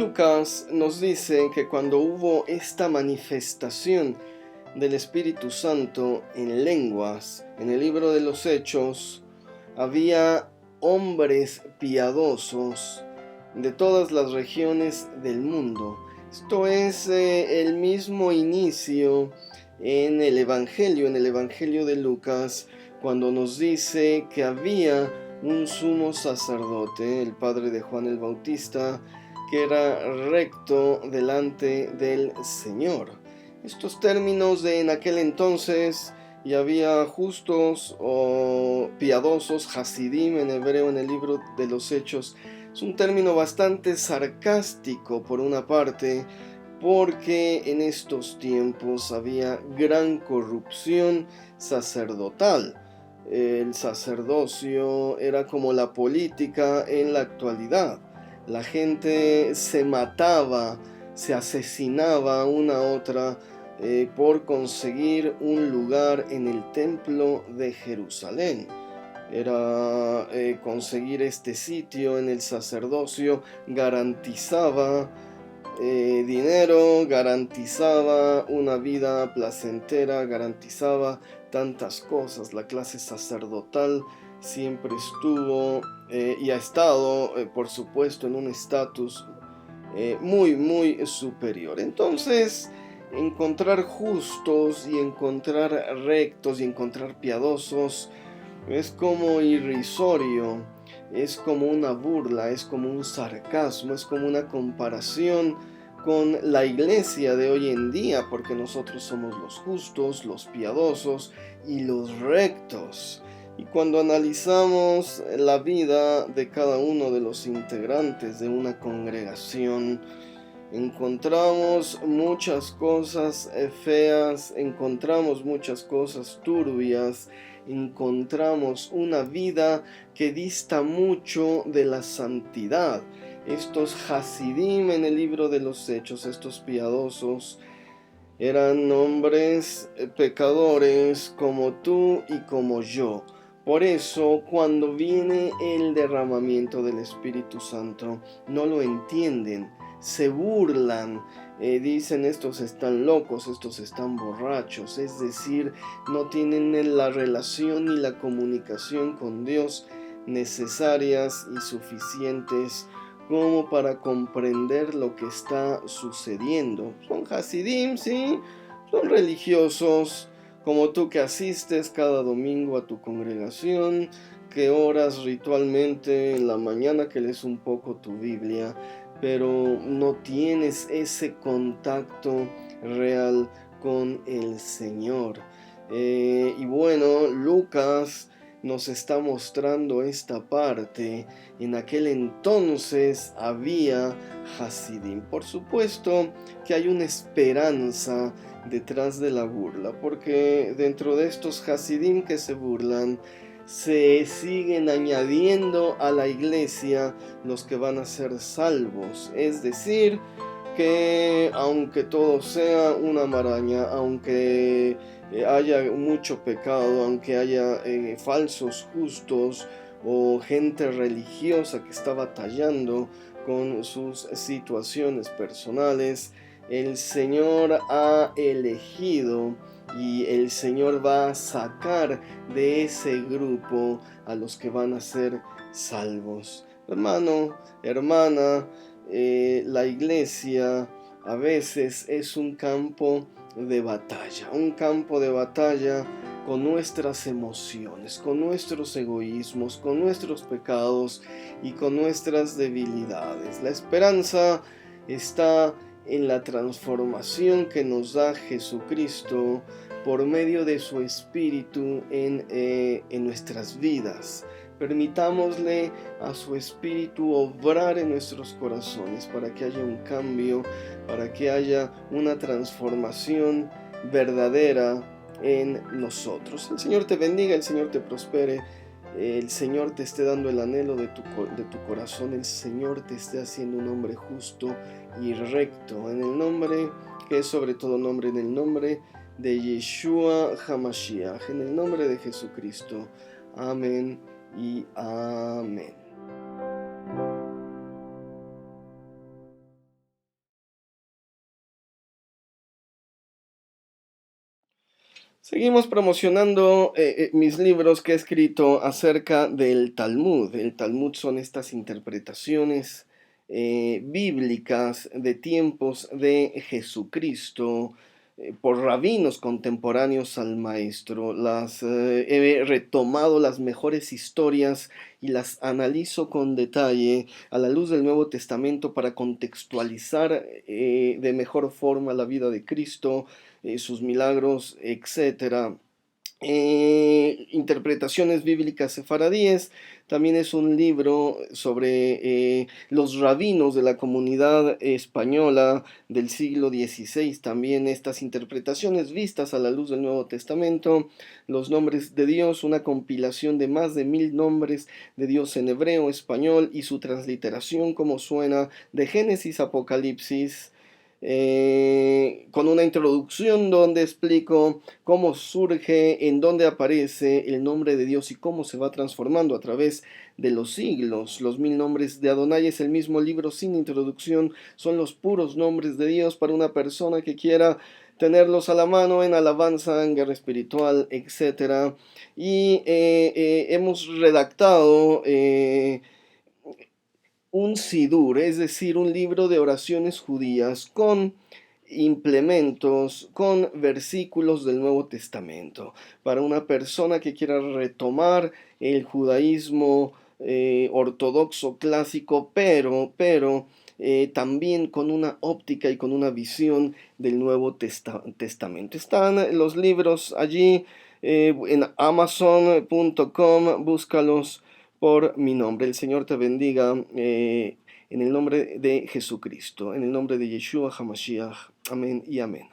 Lucas nos dice que cuando hubo esta manifestación del Espíritu Santo en lenguas, en el libro de los Hechos, había hombres piadosos de todas las regiones del mundo. Esto es el mismo inicio en el Evangelio de Lucas, cuando nos dice que había un sumo sacerdote, el padre de Juan el Bautista, que era recto delante del Señor. Estos términos de en aquel entonces, y había justos o piadosos, hasidim en hebreo en el libro de los Hechos, es un término bastante sarcástico por una parte, porque en estos tiempos había gran corrupción sacerdotal. El sacerdocio era como la política en la actualidad. La gente se mataba, se asesinaba una a otra por conseguir un lugar en el templo de Jerusalén. Era conseguir este sitio en el sacerdocio, garantizaba dinero, garantizaba una vida placentera, garantizaba tantas cosas. La clase sacerdotal siempre estuvo y ha estado, por supuesto, en un estatus muy superior. Entonces, encontrar justos y encontrar rectos y encontrar piadosos es como irrisorio, es como una burla, es como un sarcasmo, es como una comparación con la iglesia de hoy en día, porque nosotros somos los justos, los piadosos y los rectos. Y cuando analizamos la vida de cada uno de los integrantes de una congregación, encontramos muchas cosas feas, encontramos muchas cosas turbias, encontramos una vida que dista mucho de la santidad. Estos hasidim en el libro de los Hechos, estos piadosos, eran hombres pecadores como tú y como yo. Por eso, cuando viene el derramamiento del Espíritu Santo, no lo entienden, se burlan, dicen estos están locos, estos están borrachos, es decir, no tienen la relación ni la comunicación con Dios necesarias y suficientes como para comprender lo que está sucediendo. Son hasidim, sí, son religiosos, como tú que asistes cada domingo a tu congregación, que oras ritualmente en la mañana, que lees un poco tu Biblia, pero no tienes ese contacto real con el Señor. Y bueno, Lucas nos está mostrando esta parte. En aquel entonces había hasidim. Por supuesto que hay una esperanza detrás de la burla, porque dentro de estos hasidim que se burlan, se siguen añadiendo a la iglesia los que van a ser salvos. Es decir, que aunque todo sea una maraña, aunque haya mucho pecado, aunque haya falsos justos o gente religiosa que está batallando con sus situaciones personales, el Señor ha elegido y el Señor va a sacar de ese grupo a los que van a ser salvos. Hermano, hermana, la iglesia a veces es un campo de batalla con nuestras emociones, con nuestros egoísmos, con nuestros pecados y con nuestras debilidades. La esperanza está en la transformación que nos da Jesucristo por medio de su Espíritu en nuestras vidas. Permitámosle a su Espíritu obrar en nuestros corazones para que haya un cambio, para que haya una transformación verdadera en nosotros. El Señor te bendiga, el Señor te prospere, el Señor te esté dando el anhelo de tu corazón, el Señor te esté haciendo un hombre justo y recto, en el nombre que es sobre todo nombre, en el nombre de Yeshua HaMashiach, en el nombre de Jesucristo. Amén y amén. Seguimos promocionando mis libros que he escrito acerca del Talmud. El Talmud son estas interpretaciones bíblicas de tiempos de Jesucristo por rabinos contemporáneos al maestro. He retomado las mejores historias y las analizo con detalle a la luz del Nuevo Testamento para contextualizar de mejor forma la vida de Cristo, sus milagros, etcétera. Interpretaciones bíblicas sefaradíes también es un libro sobre los rabinos de la comunidad española del siglo XVI. También estas interpretaciones vistas a la luz del Nuevo Testamento, los nombres de Dios, una compilación de más de 1000 nombres de Dios en hebreo, español y su transliteración como suena de Génesis a Apocalipsis, con una introducción donde explico cómo surge, en dónde aparece el nombre de Dios y cómo se va transformando a través de los siglos. Los 1000 nombres de Adonai es el mismo libro sin introducción, son los puros nombres de Dios para una persona que quiera tenerlos a la mano en alabanza, en guerra espiritual, etc. Y hemos redactado un sidur, es decir, un libro de oraciones judías con implementos, con versículos del Nuevo Testamento, para una persona que quiera retomar el judaísmo ortodoxo clásico, pero también con una óptica y con una visión del Nuevo Testamento. Están los libros allí en amazon.com, búscalos por mi nombre. El Señor te bendiga en el nombre de Jesucristo, en el nombre de Yeshua HaMashiach. Amén y amén.